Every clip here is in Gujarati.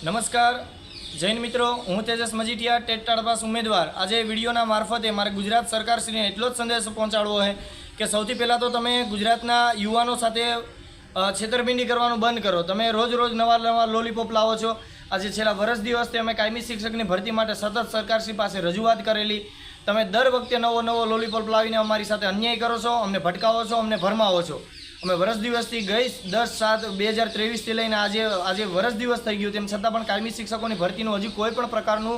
નમસ્કાર જૈન મિત્રો, હું તેજસ મજીઠિયા, ટેટ ટાળપાસ ઉમેદવાર. આજે વિડીયોના મારફતે મારે ગુજરાત સરકારશ્રીને એટલો જ સંદેશો પહોંચાડવો છે કે સૌથી પહેલાં તો તમે ગુજરાતના યુવાનો સાથે છેતરપિંડી કરવાનું બંધ કરો. તમે રોજ નવા લોલીપોપ લાવો છો. આજે છેલ્લા વર્ષ દિવસથી અમે કાયમી શિક્ષકની ભરતી માટે સતત સરકારશ્રી પાસે રજૂઆત કરેલી. તમે દર વખતે નવો લોલીપોપ લાવીને અમારી સાથે અન્યાય કરો છો, અમને ભટકાવો છો, અમને ભરમાવો છો. અમે વર્ષ દિવસથી ગઈ 10/7/2023થી લઈને આજે વર્ષ દિવસ થઈ ગયું, તેમ છતાં પણ કાયમી શિક્ષકોની ભરતીનું હજી કોઈ પણ પ્રકારનું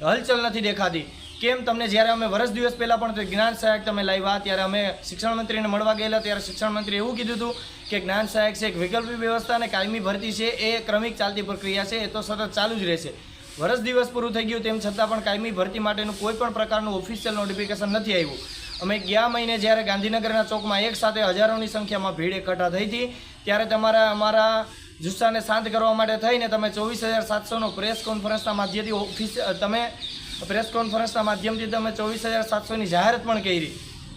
હલચલ નથી દેખાતી. કેમ? તમને જ્યારે અમે વર્ષ દિવસ પહેલાં પણ જ્ઞાન સહાયક તમે લાવ્યા, ત્યારે અમે શિક્ષણ મંત્રીને મળવા ગયેલા, ત્યારે શિક્ષણ મંત્રીએ એવું કીધું હતું કે જ્ઞાન સહાયક છે એક વૈકલ્પિક વ્યવસ્થા અને કાયમી ભરતી છે એ ક્રમિક ચાલતી પ્રક્રિયા છે, એ તો સતત ચાલુ જ રહેશે. વર્ષ દિવસ પૂરું થઈ ગયું, તેમ છતાં પણ કાયમી ભરતી માટેનું કોઈ પણ પ્રકારનું ઓફિશિયલ નોટિફિકેશન નથી આવ્યું. અમે ગયા મહિને જ્યારે ગાંધીનગરના ચોકમાં એક સાથે હજારોની સંખ્યામાં ભીડ એકઠા થઈ હતી, ત્યારે અમારા જુસ્સાને શાંત કરવા માટે થઈને તમે 24,700નો પ્રેસ કોન્ફરન્સના માધ્યમથી તમે 24,700ની જાહેરાત પણ કરી.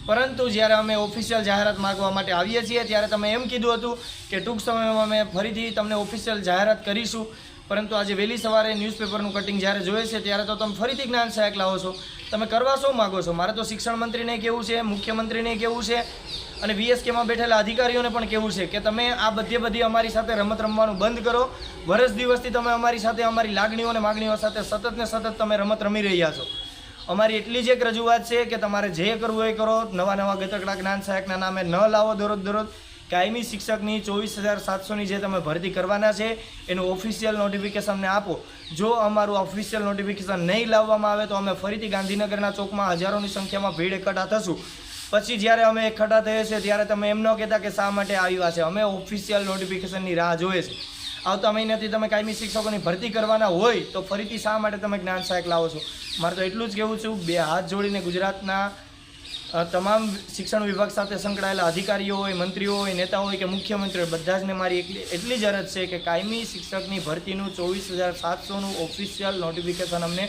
પરંતુ જ્યારે અમે ઓફિશિયલ જાહેરાત માગવા માટે આવીએ છીએ ત્યારે તમે એમ કીધું હતું કે ટૂંક સમયમાં અમે ફરીથી તમને ઓફિશિયલ જાહેરાત કરીશું. પરંતુ આજે વહેલી સવારે ન્યૂઝપેપરનું કટિંગ જ્યારે જોઈએ છે ત્યારે તો તમે ફરીથી જ્ઞાન સહાયક લાવો છો. તમે કરવા શું માગો છો? મારે તો શિક્ષણ મંત્રીને કહેવું છે, મુખ્યમંત્રીને કહેવું છે અને VSKમાં બેઠેલા અધિકારીઓને પણ કહેવું છે કે તમે આ બધી અમારી સાથે રમત રમવાનું બંધ કરો. વર્ષ દિવસથી તમે અમારી સાથે અમારી લાગણીઓ અને માગણીઓ સાથે સતત ને સતત તમે રમત રમી રહ્યા છો. અમારી એટલી જ એક રજૂઆત છે કે તમારે જે કરવું એ કરો. નવા ગતકડા જ્ઞાન સહાયકના નામે ન લાવો દરરોજ. કાયમી શિક્ષકની 24,700ની જે તમે ભરતી કરવાના છે એનું ઓફિશિયલ નોટિફિકેશન અમને આપો. જો અમારું ઓફિશિયલ નોટિફિકેશન નહીં લાવવામાં આવે તો અમે ફરીથી ગાંધીનગરના ચોકમાં હજારોની સંખ્યામાં ભીડ એકઠા થશું. પછી જ્યારે અમે એકઠા થઈએ છીએ ત્યારે તમે એમ ન કહેતા કે શા માટે આવ્યા છે. અમે ઓફિશિયલ નોટિફિકેશનની રાહ જોઈએ છે. આવતા મહિનાથી તમે કાયમી શિક્ષકોની ભરતી કરવાના હોય તો ફરીથી શા માટે તમે જ્ઞાન સહાયક લાવો છો? મારે તો એટલું જ કહેવું છું, બે હાથ જોડીને ગુજરાતના તમામ શિક્ષણ વિભાગ સાથે સંકળાયેલા અધિકારીઓ હોય, મંત્રીઓ હોય, નેતાઓ હોય કે મુખ્યમંત્રી હોય, બધા જને મારી એટલી જ અરજ છે કે કાયમી શિક્ષકની ભરતીનું 24,700નું ઓફિશિયલ નોટિફિકેશન અમને